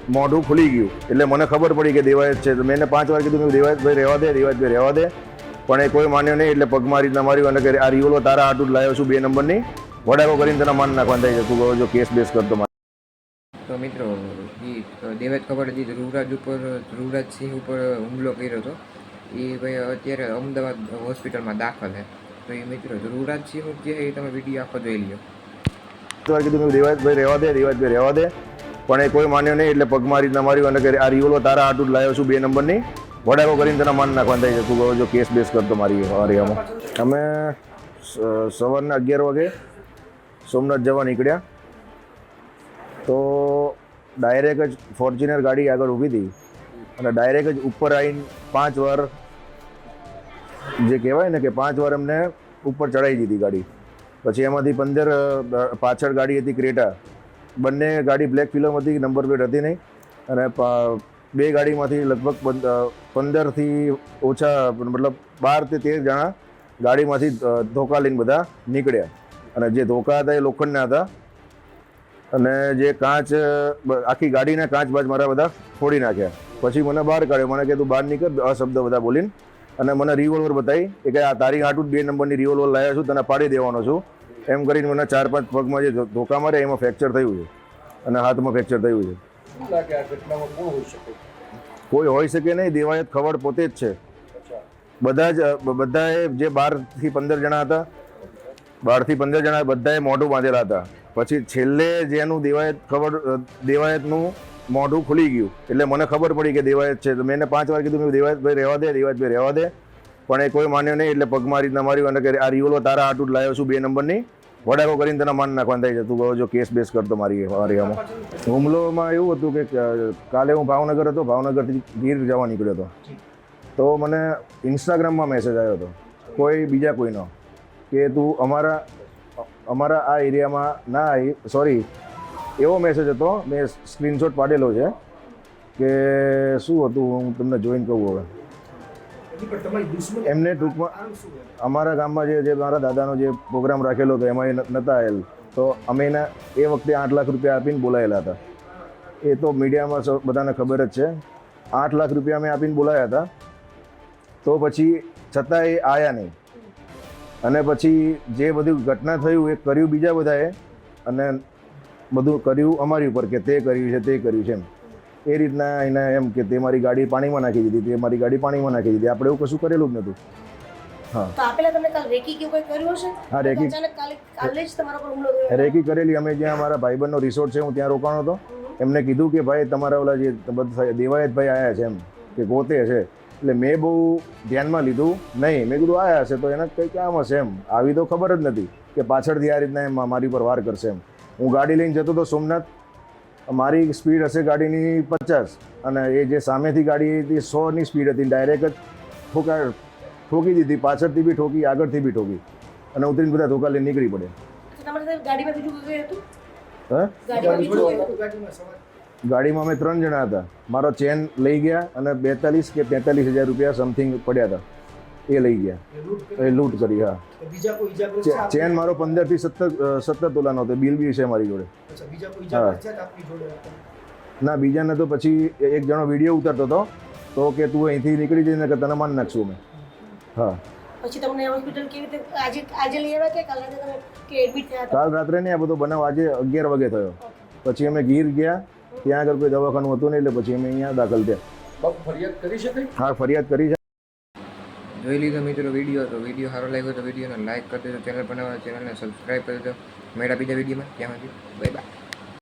મોઢું ખુલી ગયું એટલે મને ખબર પડી કે દેવાયત છે. તો મેં એને 5 વાર કીધું દેવાયતભાઈ રહેવા દે, દેવાયતભાઈ રહેવા દે, પણ એ કોઈ માન્યો નહીં. એટલે પગમાં રીતના માર્યું અને આ રિવોલ્વર તારા હાટું લાવ્યો છું 2 નંબરની, વડાકો કરીને તને માન નાખવાનું થાય છે. તું જો કેસ બેસ કરતો. તો મિત્રો દેવાયત ખબર હતી ધ્રુવરાજસિંહ ઉપર હુમલો કર્યો હતો. એ ભાઈ અત્યારે અમદાવાદ હોસ્પિટલમાં દાખલ છે. તો એ મિત્રો ધ્રુવરાજસિંહનું જે એ તમે વિડીયો આખો જોઈ લ્યો. કીધું દેવાયતભાઈ રહેવા દે, દેવાયતભાઈ રહેવા દે, પણ એ કોઈ માન્યો નહીં. એટલે પગમાં રીતના માર્યું અને આ રિવોલ્વર તારા હાટું લાવ્યો છું 2 નંબરની, વડાકો કરીને તને માન નાખવાનું થાય છે. તું જો કેસ બેસ કરતો મારી આમાં. અમે સવારના 11 વાગે સોમનાથ જવા નીકળ્યા તો ડાયરેક્ટ જ ફોર્ચ્યુનર ગાડી આગળ ઊભી હતી અને ડાયરેક્ટ જ ઉપર આવીને 5 વાર જે કહેવાય ને કે 5 વાર અમને ઉપર ચડાવી દીધી ગાડી. પછી એમાંથી 15 પાછળ ગાડી હતી ક્રેટા, બંને ગાડી બ્લેક ફિલ્મ હતી, નંબર પ્લેટ હતી નહીં. અને 2 ગાડીમાંથી લગભગ 15થી ઓછા મતલબ 12 થી 13 જણા ગાડીમાંથી ધોકા લઈને બધા નીકળ્યા. અને જે ધોકા હતા એ લોખંડના હતા અને જે કાચ આખી ગાડીના કાચ બાજ મારા બધા ફોડી નાખ્યા. પછી મને બહાર કાઢ્યો, મને કે તું બહાર નીકળ અશબ્દ બધા બોલીને, અને મને રિવોલ્વર બતાવી કે આ તારી હાટું 2 નંબરની રિવોલ્વર લાવ્યો છું, તને પાડી દેવાનો છું એમ કરીને મને 4-5 પગમાં જે ધોકા મારે એમાં ફ્રેક્ચર થયું છે અને હાથમાં ફ્રેક્ચર થયું છે. કોઈ હોઈ શકે નહીં, દેવાયત ખવડ પોતે જ છે. બધાએ જે 12 થી 15 જણા હતા, 12 થી 15 જણા બધાએ મોઢું બાંધેલા હતા. પછી છેલ્લે જેનું દેવાયતનું મોઢું ખુલી ગયું એટલે મને ખબર પડી કે દેવાયત છે. તો મેં એને 5 વાર કીધું દેવાયતભાઈ રહેવા દે, દેવાયતભાઈ રહેવા દે, પણ એ કોઈ માન્યો નહીં. એટલે પગમાં રીતના માર્યું અને આ રિવોલ્વર તારા હાટું લાવ્યો છું 2 નંબરની, વડાકો કરીને તને માન નાખવાનું થાય છે. તું જો કેસ બેસ કરતો મારી આમાં. હુમલોમાં એવું હતું કે કાલે હું ભાવનગર હતો, ભાવનગરથી ગીર જવા નીકળ્યો હતો. તો મને ઇન્સ્ટાગ્રામમાં મેસેજ આવ્યો હતો બીજા કોઈનો કે તું અમારા આ એરિયામાં ના આવી, સોરી એવો મેસેજ હતો, મેં સ્ક્રીનશોટ પાડેલો છે કે શું હતું હું તમને જોઈને કહું. હવે એમને ટૂંકમાં અમારા ગામમાં જે મારા દાદાનો જે પ્રોગ્રામ રાખેલો હતો એમાં એ નહોતા આવેલ, તો અમે એને એ વખતે 8 લાખ રૂપિયા આપીને બોલાયેલા હતા. એ તો મીડિયામાં બધાને ખબર જ છે. 8 લાખ રૂપિયા અમે આપીને બોલાયા હતા. તો પછી છતાં એ આવ્યા નહીં અને પછી જે બધું ઘટના થયું એ કર્યું બીજા બધાએ અને બધું કર્યું અમારી ઉપર કે તે કર્યું છે, તે કર્યું છે એમ. એ રીતના એને એમ કે તે મારી ગાડી પાણીમાં નાખી દીધી, તે મારી ગાડી પાણીમાં નાખી દીધી. આપણે એવું કશું કરેલું જ નહોતું. હા, તો આપેલા તમને કાલ રેકી કે કોઈ કર્યું હશે? હા, રેકી કાલે જ તમારા પર હુમલો થયો. રેકી કરેલી. અમે જ્યાં મારા ભાઈબંધનો રિસોર્ટ છે હું ત્યાં રોકાણો હતો. એમને કીધું કે ભાઈ તમારા ઓલા જે દેવાયતભાઈ આવ્યા છે એમ કે પોતે છે. એટલે મેં બહુ ધ્યાનમાં લીધું નહીં. મેં કીધું આવ્યા હશે તો એને કંઈ કામ હશે એમ. આવી તો ખબર જ નથી કે પાછળથી આ રીતના એમ મારી પર વાર કરશે એમ. હું ગાડી લઈને જતો હતો સોમનાથ, મારી સ્પીડ હશે ગાડીની 50 અને એ જે સામેથી ગાડી હતી 100ની સ્પીડ હતી. ડાયરેક્ટ જ ઠોકી દીધી, પાછળથી બી ઠોકી, આગળથી બી ઠોકી અને ઉતરીને બધા ધોકા લઈને નીકળી પડે. ગાડીમાં બીજું કોઈ હતું? હા, ગાડીમાં અમે 3 જણા હતા. મારો ચેન લઈ ગયા અને 42 કે 45 હજાર રૂપિયા સમથિંગ પડ્યા હતા, એ લઈ ગયા, એ લૂંટ કરી. હા, ચેન મારો 15 થી 17 તોલાનો હતો, બિલ બી છે મારી જોડે. ના, બીજાને તો પછી એક જણો વિડીયો ઉતારતો હતો તો કે તું અહીંથી નીકળી જઈને કે તને માન નાખશું અમે. હા, પછી તમને હોસ્પિટલ કેવી રીતે આજે લઈ આવ્યા કે કાલ રાતે તમે કે એડમિટ થયા હતા? કાલ રાત્રે નહીં, આ બધો બનાવ આજે 11 વાગે થયો. પછી અમે ગીર ગયા, ત્યાં આગળ કોઈ દવાખાનું હતું નહીં એટલે પછી અમે અહીંયા દાખલ થયા. ફરિયાદ કરી શકાય? હા, ફરિયાદ કરી છે. જોઈ લીધો મિત્રો વિડીયો. તો વિડીયો સારો લાગ્યો તો વિડીયોને લાઈક કરી દેજો, ચેનલ બનાવવા ચેનલને સબસ્ક્રાઈબ કરી દેજો. મળ્યા બીજા વિડીયોમાં, ત્યાં સુધી બાય બાય.